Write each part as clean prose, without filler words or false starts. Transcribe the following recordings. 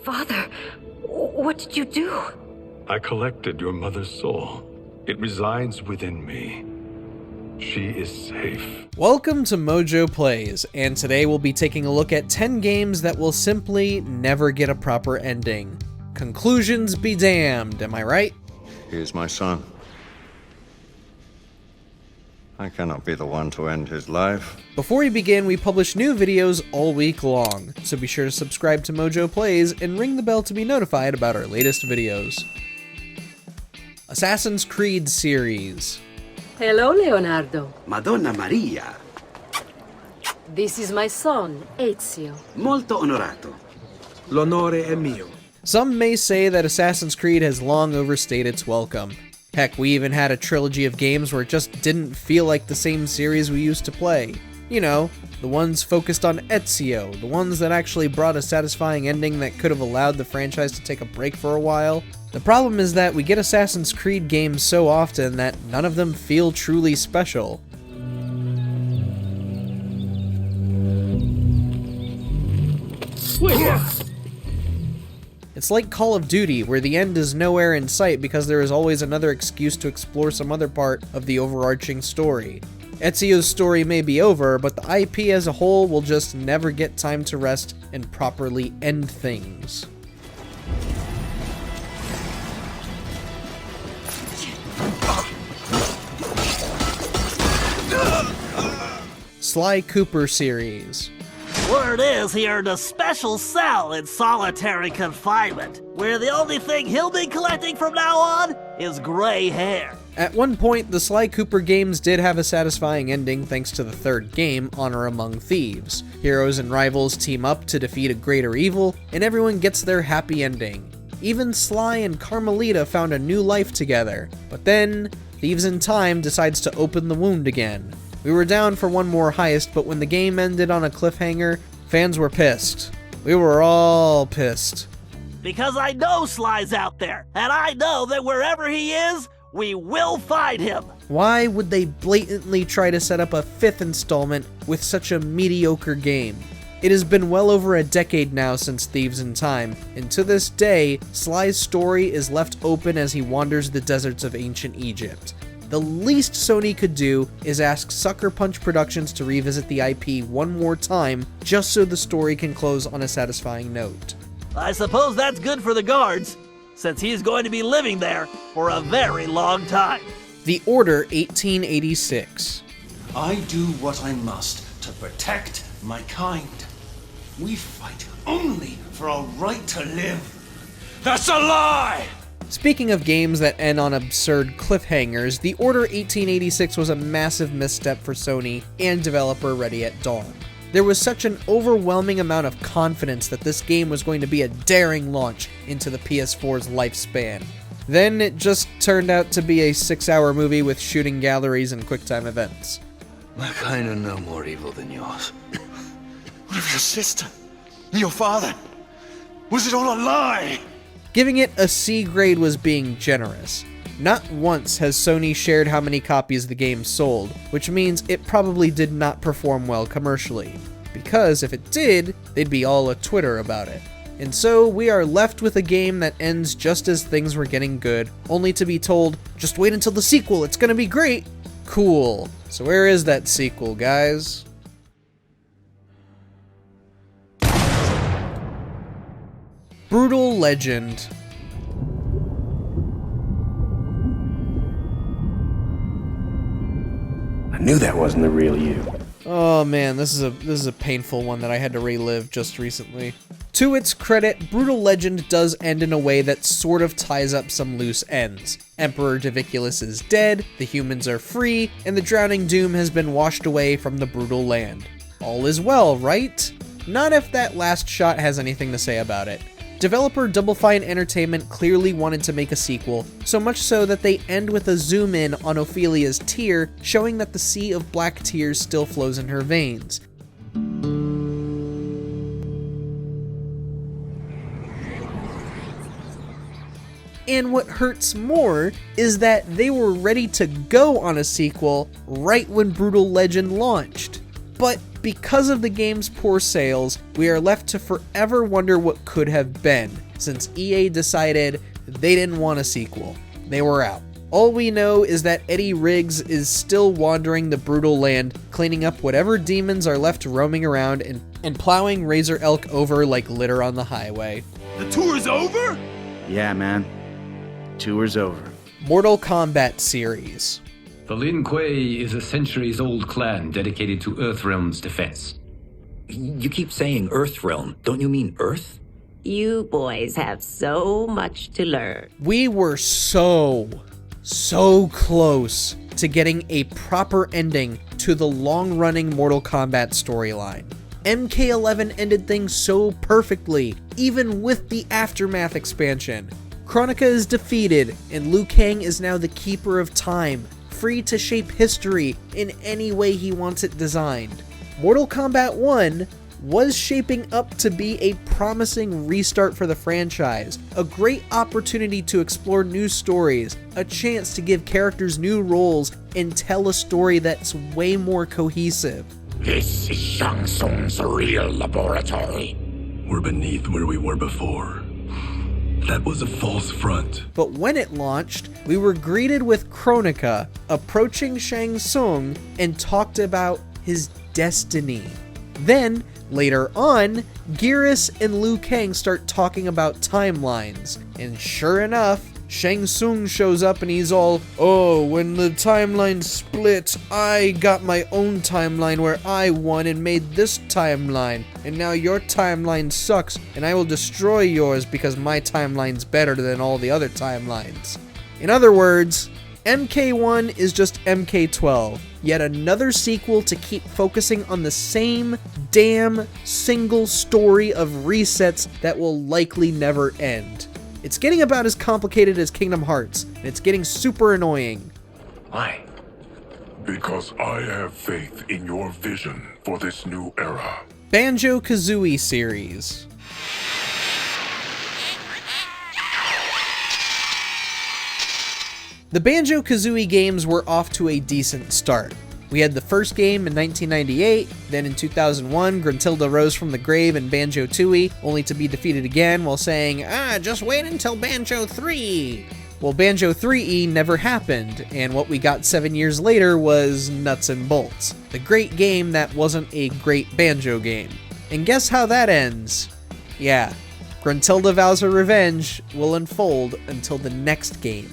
Father, what did you do? I collected your mother's soul. It resides within me. She is safe. Welcome to MojoPlays, and today we'll be taking a look at 10 games that will simply never get a proper ending. Conclusions be damned, am I right? He is my son. I cannot be the one to end his life. Before we begin, we publish new videos all week long, so be sure to subscribe to MojoPlays and ring the bell to be notified about our latest videos. Assassin's Creed series. Hello, Leonardo. Madonna Maria, This is my son, Ezio. molto onorato. L'onore è mio. Some may say that Assassin's Creed has long overstayed its welcome. Heck, we even had a trilogy of games where it just didn't feel like the same series we used to play. You know, the ones focused on Ezio, the ones that actually brought a satisfying ending that could have allowed the franchise to take a break for a while. The problem is that we get Assassin's Creed games so often that none of them feel truly special. It's like Call of Duty, where the end is nowhere in sight because there is always another excuse to explore some other part of the overarching story. Ezio's story may be over, but the IP as a whole will just never get time to rest and properly end things. Sly Cooper series. Word is he earned a special cell in solitary confinement, where the only thing he'll be collecting from now on is gray hair. At one point, the Sly Cooper games did have a satisfying ending thanks to the third game, Honor Among Thieves. Heroes and rivals team up to defeat a greater evil, and everyone gets their happy ending. Even Sly and Carmelita found a new life together, but then, Thieves in Time decides to open the wound again. We were down for one more heist, but when the game ended on a cliffhanger, fans were pissed. We were all pissed. Because I know Sly's out there, and I know that wherever he is, we will find him. Why would they blatantly try to set up a fifth installment with such a mediocre game? It has been well over a decade now since Thieves in Time, and to this day, Sly's story is left open as he wanders the deserts of ancient Egypt. The least Sony could do is ask Sucker Punch Productions to revisit the IP one more time, just so the story can close on a satisfying note. I suppose that's good for the guards, since he's going to be living there for a very long time. The Order 1886. I do what I must to protect my kind. We fight only for our right to live. That's a lie! Speaking of games that end on absurd cliffhangers, The Order 1886 was a massive misstep for Sony and developer Ready at Dawn. There was such an overwhelming amount of confidence that this game was going to be a daring launch into the PS4's lifespan. Then it just turned out to be a 6-hour movie with shooting galleries and QuickTime events. My kind are no more evil than yours. What of your sister? Your father? Was it all a lie? Giving it a C grade was being generous. Not once has Sony shared how many copies the game sold, which means it probably did not perform well commercially. Because if it did, they'd be all a Twitter about it. And so we are left with a game that ends just as things were getting good, only to be told, just wait until the sequel, it's gonna be great! Cool. So where is that sequel, guys? Brutal Legend. I knew that wasn't the real you. Oh man, this is a painful one that I had to relive just recently. To its credit, Brutal Legend does end in a way that sort of ties up some loose ends. Emperor Diviculus is dead, the humans are free, and the drowning doom has been washed away from the brutal land. All is well, right? Not if that last shot has anything to say about it. Developer Double Fine Entertainment clearly wanted to make a sequel, so much so that they end with a zoom in on Ophelia's tear, showing that the sea of black tears still flows in her veins. And what hurts more is that they were ready to go on a sequel right when Brutal Legend launched. But because of the game's poor sales, we are left to forever wonder what could have been, since EA decided they didn't want a sequel. They were out. All we know is that Eddie Riggs is still wandering the brutal land, cleaning up whatever demons are left roaming around and plowing Razor Elk over like litter on the highway. The tour's over? Yeah, man. Tour's over. Mortal Kombat series. The Lin Kuei is a centuries-old clan dedicated to Earthrealm's defense. You keep saying Earthrealm. Don't you mean Earth? You boys have so much to learn. We were so close to getting a proper ending to the long-running Mortal Kombat storyline. MK11 ended things so perfectly, even with the Aftermath expansion. Kronika is defeated, and Liu Kang is now the Keeper of Time, free to shape history in any way he wants it designed. Mortal Kombat 1 was shaping up to be a promising restart for the franchise, a great opportunity to explore new stories, a chance to give characters new roles, and tell a story that's way more cohesive. This is Shang Tsung's real laboratory. We're beneath where we were before. That was a false front. But when it launched, we were greeted with Kronika approaching Shang Tsung and talked about his destiny. Then, later on, Geras and Liu Kang start talking about timelines, and sure enough, Shang Tsung shows up and he's all, "Oh, when the timeline split, I got my own timeline where I won and made this timeline, and now your timeline sucks, and I will destroy yours because my timeline's better than all the other timelines." In other words, MK1 is just MK12, yet another sequel to keep focusing on the same damn single story of resets that will likely never end. It's getting about as complicated as Kingdom Hearts, and it's getting super annoying. Why? Because I have faith in your vision for this new era. Banjo Kazooie series. The Banjo Kazooie games were off to a decent start. We had the first game in 1998, then in 2001, Gruntilda rose from the grave in Banjo Tooie, only to be defeated again while saying, just wait until Banjo 3. Well, Banjo 3E never happened, and what we got 7 years later was Nuts and Bolts, the great game that wasn't a great Banjo game. And guess how that ends? Yeah, Gruntilda Vows Her Revenge will unfold until the next game.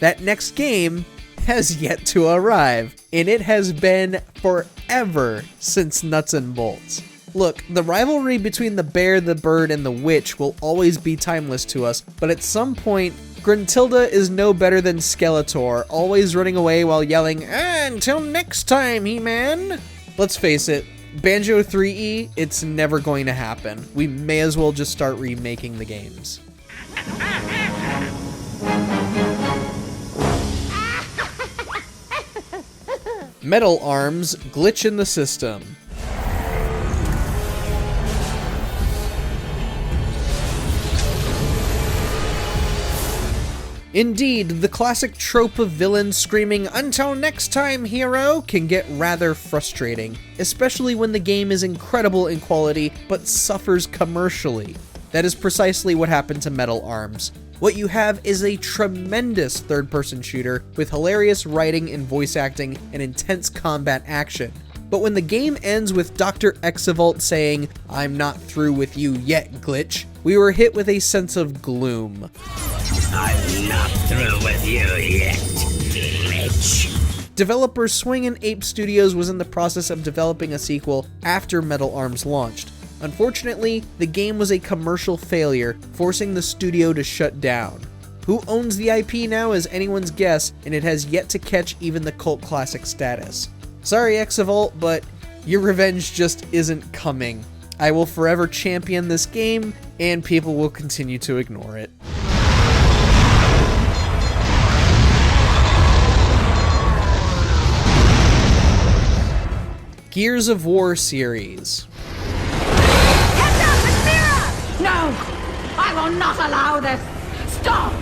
That next game has yet to arrive, and it has been forever since Nuts and Bolts. Look, the rivalry between the bear, the bird, and the witch will always be timeless to us, but at some point, Gruntilda is no better than Skeletor, always running away while yelling, until next time, He-Man! Let's face it, Banjo 3E, it's never going to happen. We may as well just start remaking the games. Metal Arms glitch in the system. Indeed, the classic trope of villains screaming, "Until next time, hero," can get rather frustrating, especially when the game is incredible in quality but suffers commercially. That is precisely what happened to Metal Arms. What you have is a tremendous third-person shooter with hilarious writing and voice acting and intense combat action. But when the game ends with Dr. Exavolt saying, "I'm not through with you yet, Glitch," we were hit with a sense of gloom. I'm not through with you yet, Glitch. Developer Swing and Ape Studios was in the process of developing a sequel after Metal Arms launched. Unfortunately, the game was a commercial failure, forcing the studio to shut down. Who owns the IP now is anyone's guess, and it has yet to catch even the cult classic status. Sorry, Exavolt, but your revenge just isn't coming. I will forever champion this game, and people will continue to ignore it. Gears of War series. No! I will not allow this! Stop!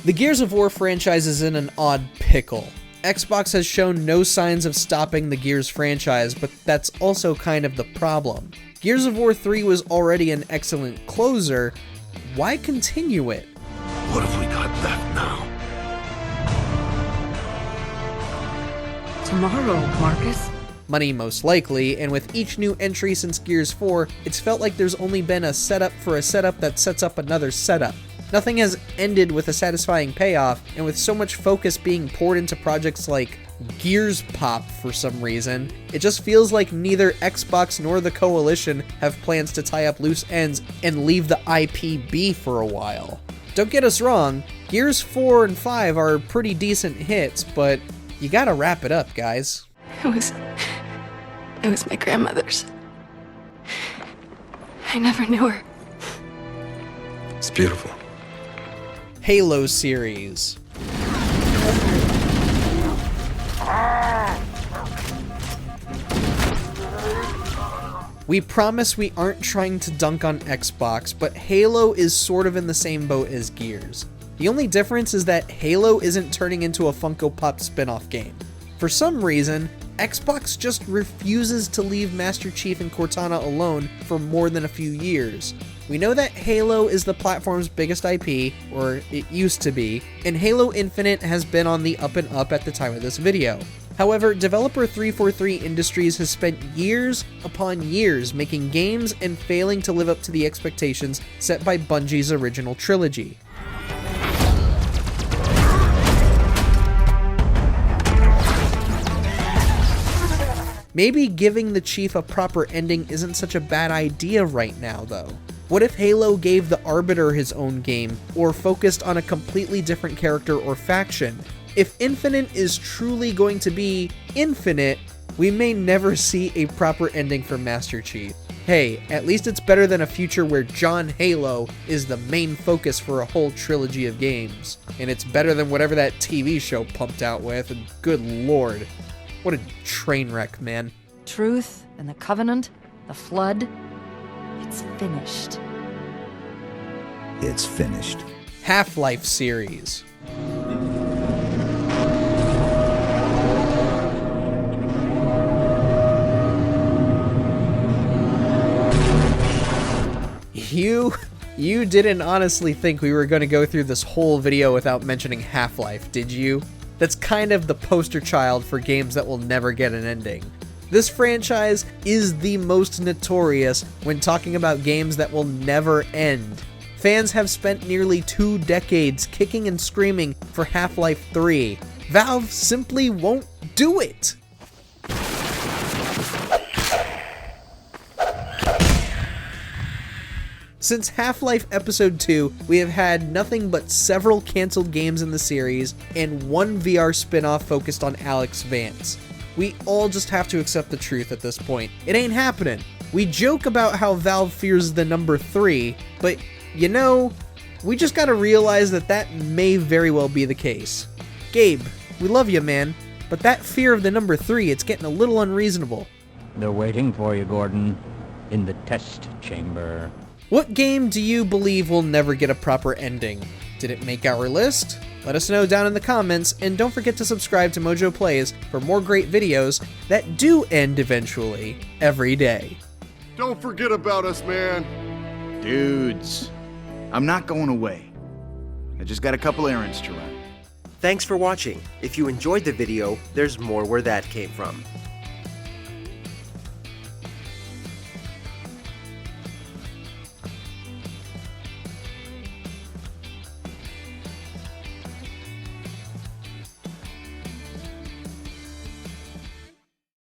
The Gears of War franchise is in an odd pickle. Xbox has shown no signs of stopping the Gears franchise, but that's also kind of the problem. Gears of War 3 was already an excellent closer. Why continue it? What have we got left now? Tomorrow, Marcus. Money most likely, and with each new entry since Gears 4, it's felt like there's only been a setup for a setup that sets up another setup. Nothing has ended with a satisfying payoff, and with so much focus being poured into projects like Gears Pop for some reason, it just feels like neither Xbox nor the Coalition have plans to tie up loose ends and leave the IP be for a while. Don't get us wrong, Gears 4 and 5 are pretty decent hits, but you gotta wrap it up, guys. It was my grandmother's. I never knew her. It's beautiful. Halo series. We promise we aren't trying to dunk on Xbox, but Halo is sort of in the same boat as Gears. The only difference is that Halo isn't turning into a Funko Pop spin-off game. For some reason, Xbox just refuses to leave Master Chief and Cortana alone for more than a few years. We know that Halo is the platform's biggest IP, or it used to be, and Halo Infinite has been on the up and up at the time of this video. However, developer 343 Industries has spent years upon years making games and failing to live up to the expectations set by Bungie's original trilogy. Maybe giving the Chief a proper ending isn't such a bad idea right now, though. What if Halo gave the Arbiter his own game, or focused on a completely different character or faction? If Infinite is truly going to be infinite, we may never see a proper ending for Master Chief. Hey, at least it's better than a future where John Halo is the main focus for a whole trilogy of games. And it's better than whatever that TV show pumped out with, and good lord. What a train wreck, man. Truth and the Covenant, the Flood, it's finished. It's finished. Halflife series. You didn't honestly think we were going to go through this whole video without mentioning Half-Life, did you? That's kind of the poster child for games that will never get an ending. This franchise is the most notorious when talking about games that will never end. Fans have spent nearly 2 decades kicking and screaming for Half-Life 3. Valve simply won't do it! Since Half-Life Episode 2, we have had nothing but several cancelled games in the series, and one VR spin-off focused on Alex Vance. We all just have to accept the truth at this point. It ain't happening. We joke about how Valve fears the number 3, but you know, we just gotta realize that that may very well be the case. Gabe, we love you, man, but that fear of the number 3, it's getting a little unreasonable. They're waiting for you, Gordon, in the test chamber. What game do you believe will never get a proper ending? Did it make our list? Let us know down in the comments, and don't forget to subscribe to MojoPlays for more great videos that do end eventually, every day. Don't forget about us, man. Dudes, I'm not going away. I just got a couple errands to run. Thanks for watching. If you enjoyed the video, there's more where that came from.